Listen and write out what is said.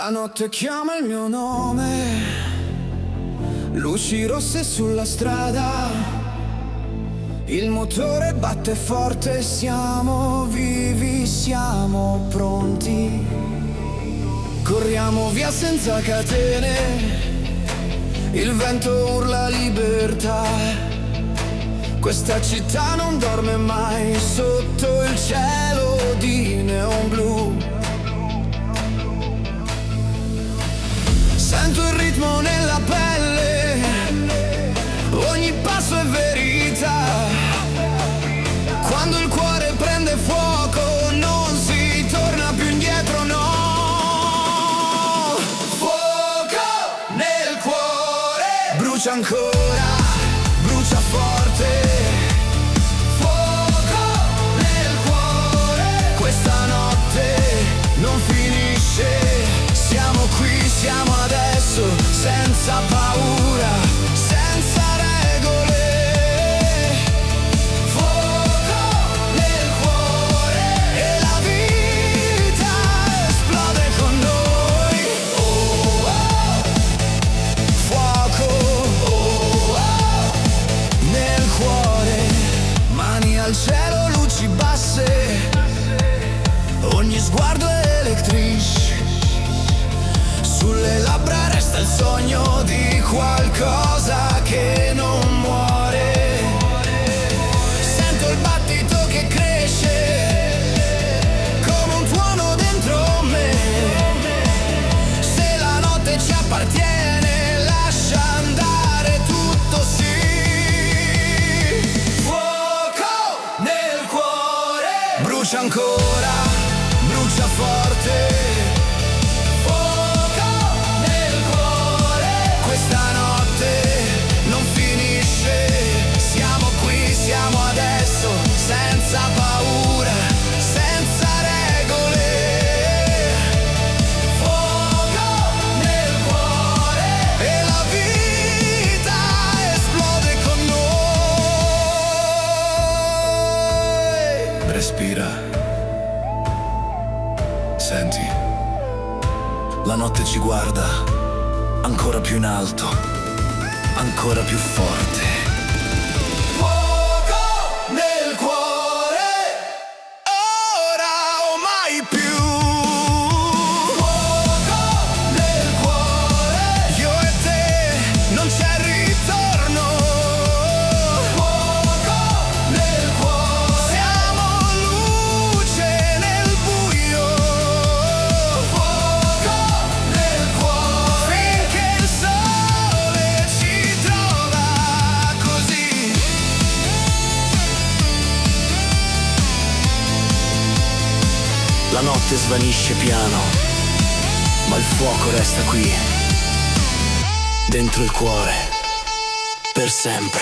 La notte chiama il mio nome, luci rosse sulla strada, il motore batte forte, siamo vivi, siamo pronti. Corriamo via senza catene, il vento urla libertà. Questa città non dorme mai sotto il cielo di neon blu. Sento il ritmo nella pelle, ogni passo è verità. Quando il cuore prende fuoco non si torna più indietro, no. Fuoco nel cuore, brucia ancora, brucia forte. Fuoco nel cuore, questa notte non finisce. Siamo qui, siamo adesso, senza paura, senza regole. Fuoco nel cuore e la vita esplode con noi. Oh, oh. Fuoco, oh, oh. Nel cuore, mani al cielo, luci basse, ogni sguardo elettrisce. Sulle labbra resta il sogno di qualcosa che non muore. Sento il battito che cresce come un tuono dentro me. Se la notte ci appartiene, lascia andare tutto, sì. Fuoco nel cuore, brucia ancora, brucia forte. Siamo adesso, senza paura, senza regole. Fuoco nel cuore e la vita esplode con noi. Respira. Senti, la notte ci guarda, ancora più in alto, ancora più forte. La notte svanisce piano, ma il fuoco resta qui, dentro il cuore, per sempre.